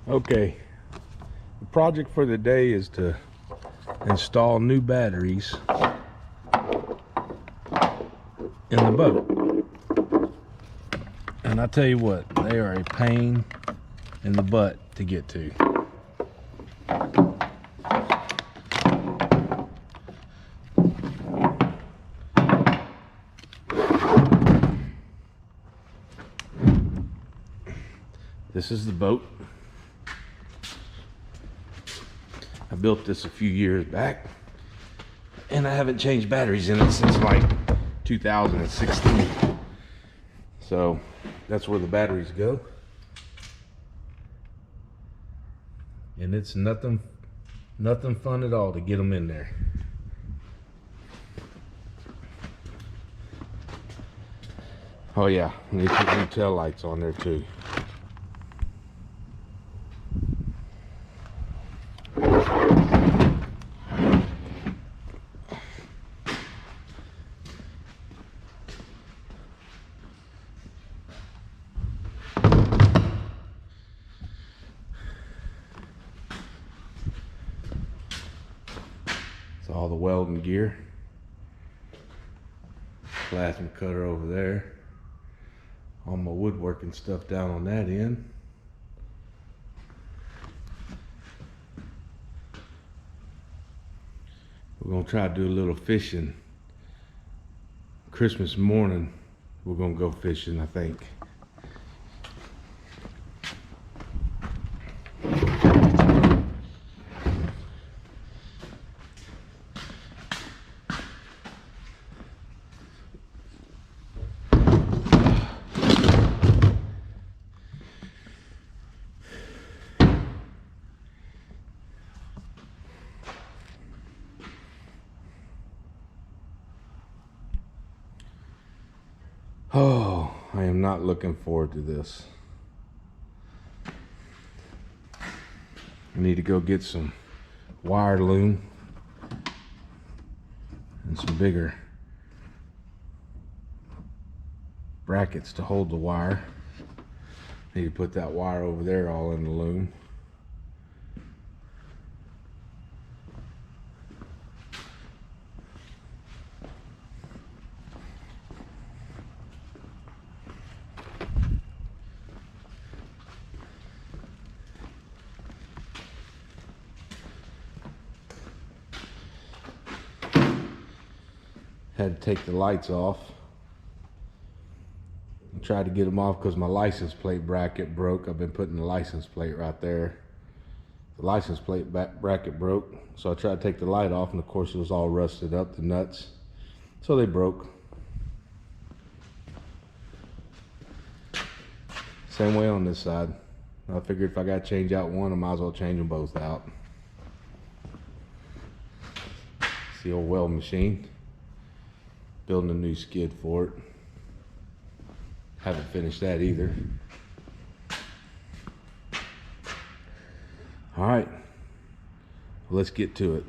Okay, the project for the day is to install new batteries in the boat. And I tell you what, they are a pain in the butt to get to. This is the boat. I built this a few years back, and I haven't changed batteries in it since like 2016. So that's where the batteries go. And it's nothing fun at all to get them in there. Oh yeah, and they put new tail lights on there too. It's all the welding gear. Plasma cutter over there. All my woodworking stuff down on that end. We're gonna try to do a little fishing. Christmas morning, we're gonna go fishing, I think. Oh, I am not looking forward to this. I need to go get some wire loom and some bigger brackets to hold the wire. Need to put that wire over there all in the loom. Had to take the lights off. I tried to get them off because my license plate bracket broke. I've been putting the license plate right there. The license plate bracket broke, so I tried to take the light off, and of course it was all rusted up, the nuts. So they broke. Same way on this side. I figured if I got to change out one, I might as well change them both out. It's the old weld machine. Building a new skid for it. Haven't finished that either. All right, let's get to it.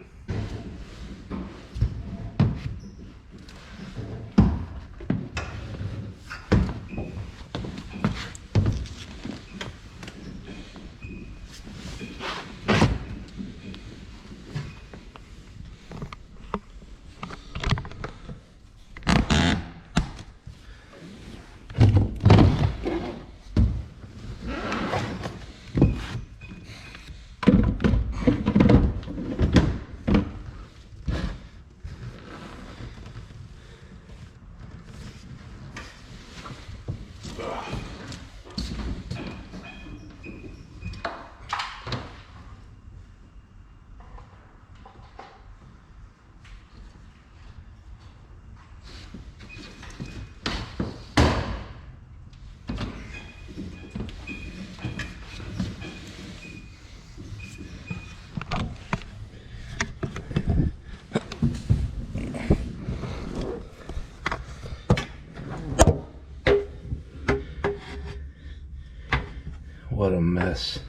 What a mess.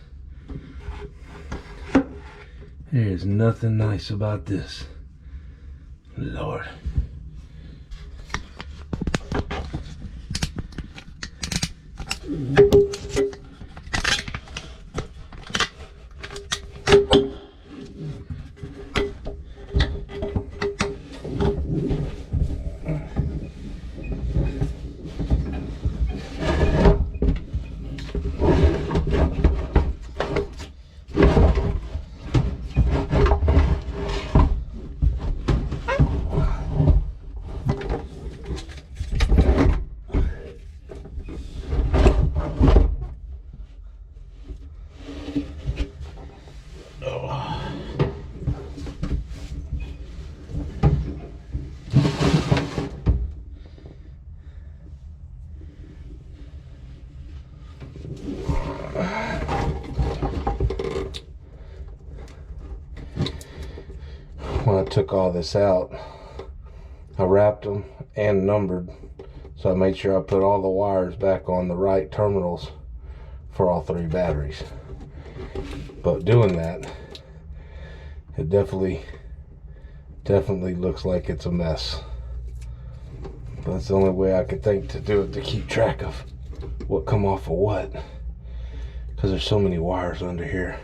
There's nothing nice about this. Lord. when I took all this out, I wrapped them and numbered, so I made sure I put all the wires back on the right terminals for all 3 batteries. But doing that, it definitely looks like it's a mess. But that's the only way I could think to do it, to keep track of what come off of what, because there's so many wires under here.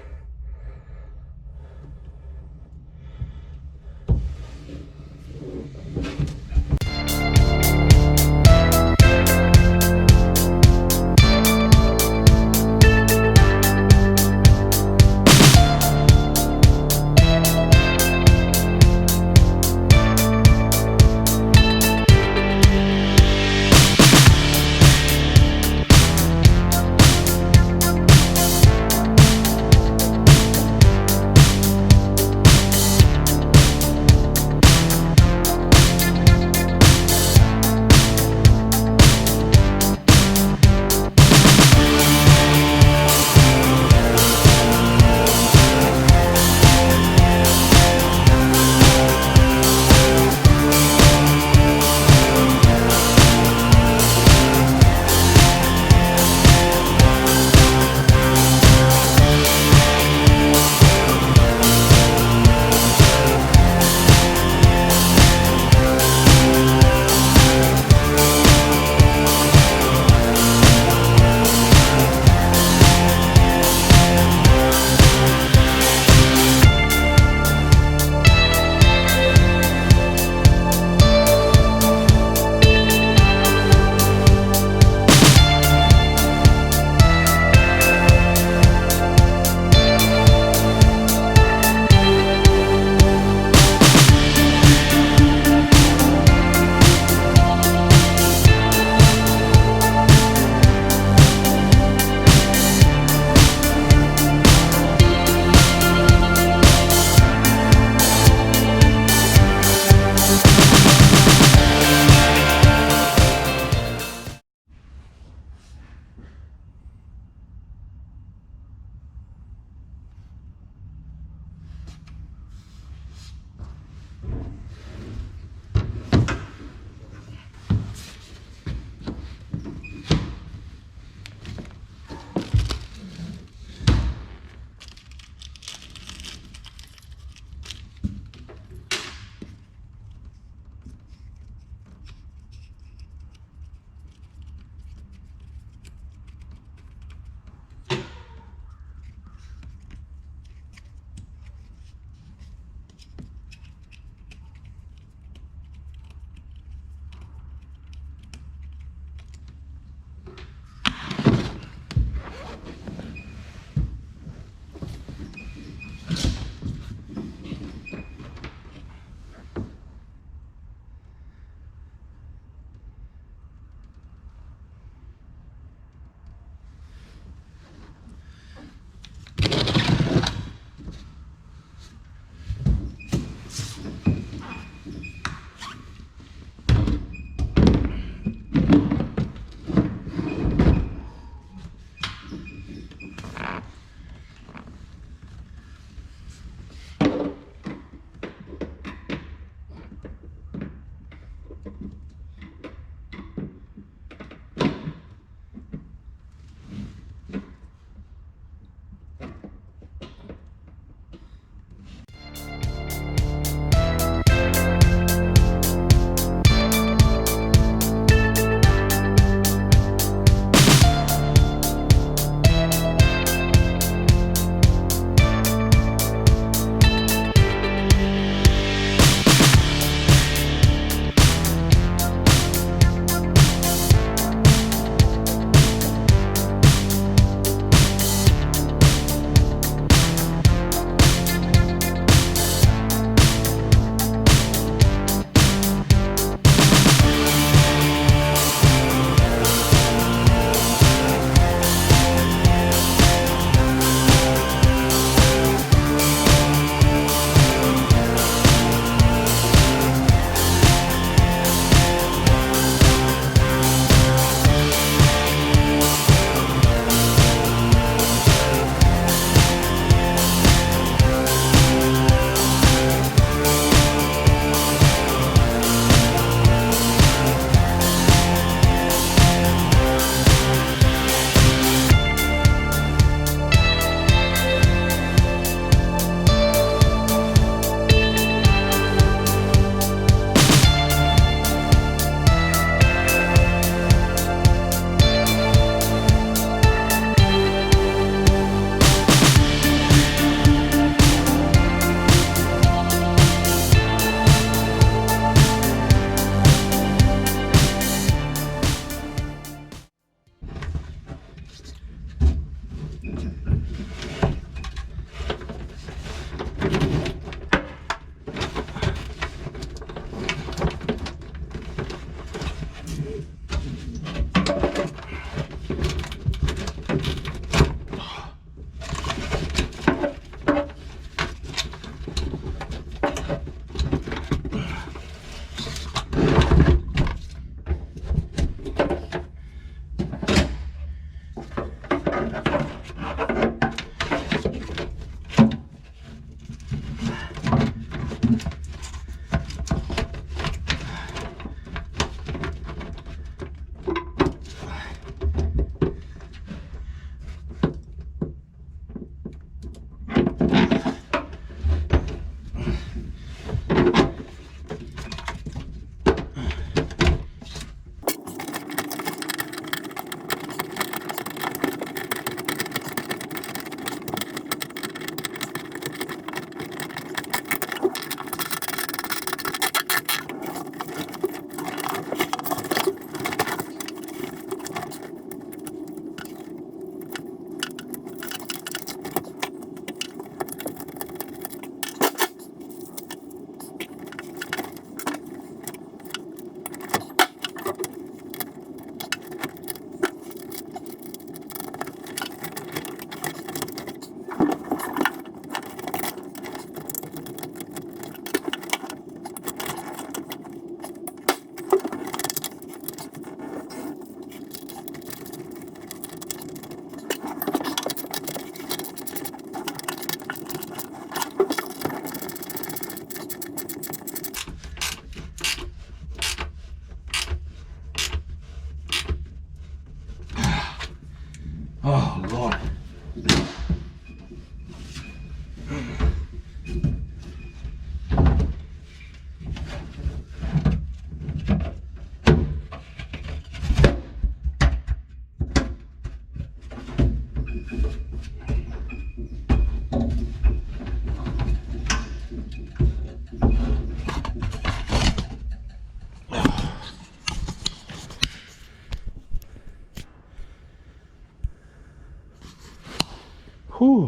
Whew.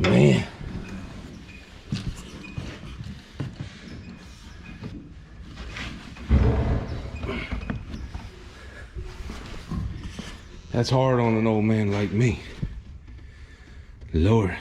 Man. That's hard on an old man like me. Lord.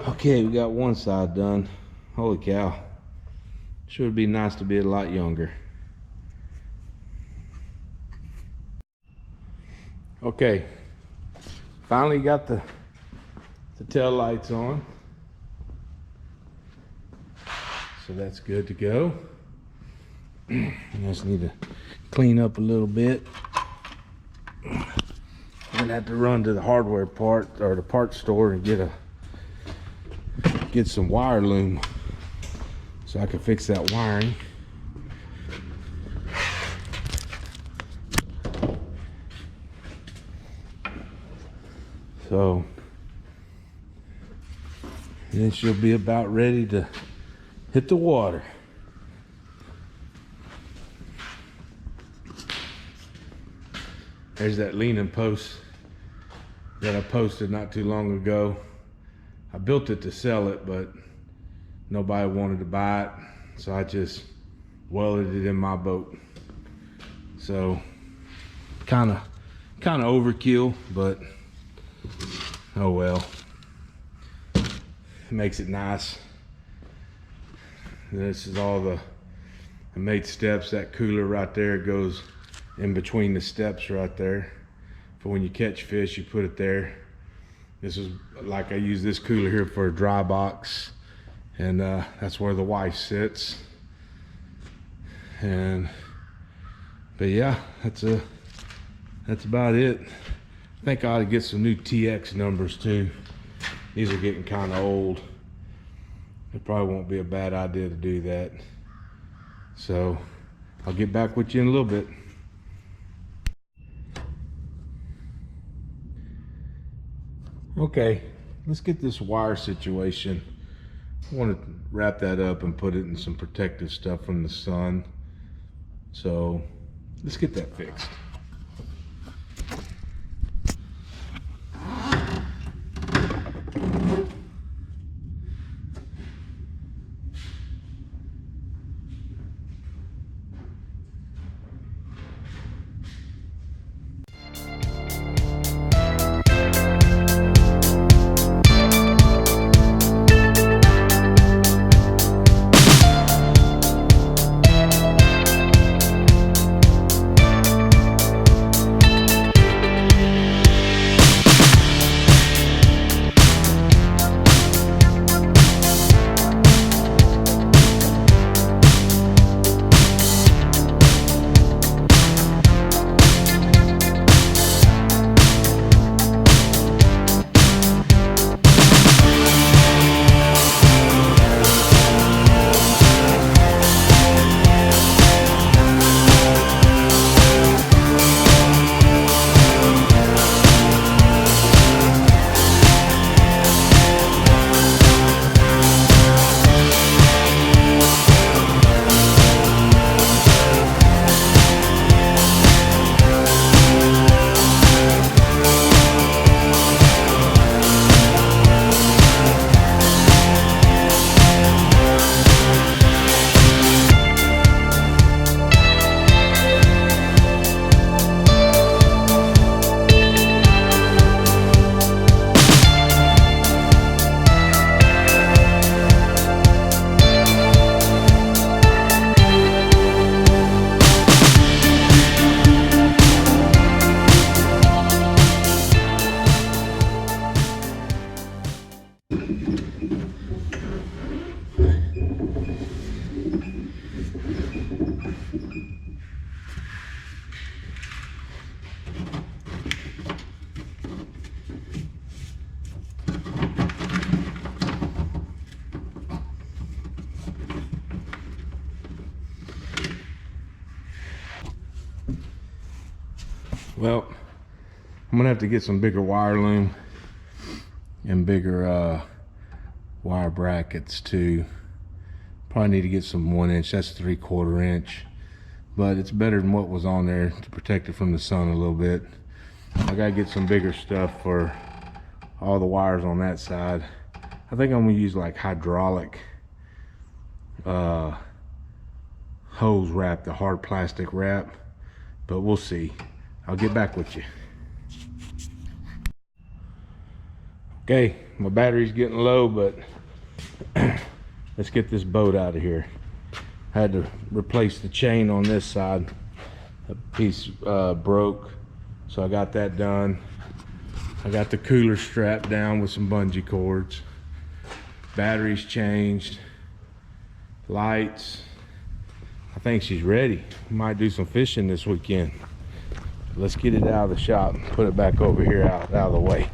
Okay, we got one side done. Holy cow. Sure would be nice to be a lot younger. Okay, finally got the tail lights on. So that's good to go. I just need to clean up a little bit. I'm gonna have to run to the hardware part or the parts store and get some wire loom so I can fix that wiring. So then she'll be about ready to hit the water. There's that leaning post that I posted not too long ago. I built it to sell it, but nobody wanted to buy it, so I just welded it in my boat. So kind of overkill, but oh well. It makes it nice. This is all I made steps. That cooler right there goes in between the steps right there. For when you catch fish, you put it there. This is like, I use this cooler here for a dry box, and that's where the wife sits. But yeah, that's about it. I think I ought to get some new TX numbers too. These are getting kind of old. It probably won't be a bad idea to do that. So I'll get back with you in a little bit. Okay, let's get this wire situation. I want to wrap that up and put it in some protective stuff from the sun. So let's get that fixed. Well, I'm gonna have to get some bigger wire loom and bigger wire brackets too. Probably need to get some 1 inch, that's 3/4 inch, but it's better than what was on there to protect it from the sun a little bit. I gotta get some bigger stuff for all the wires on that side. I think I'm gonna use like hydraulic hose wrap, the hard plastic wrap, but we'll see. I'll get back with you. Okay, my battery's getting low, but let's get this boat out of here. I had to replace the chain on this side. A piece broke, so I got that done. I got the cooler strapped down with some bungee cords. Batteries changed. Lights. I think she's ready. We might do some fishing this weekend. Let's get it out of the shop and put it back over here out of the way.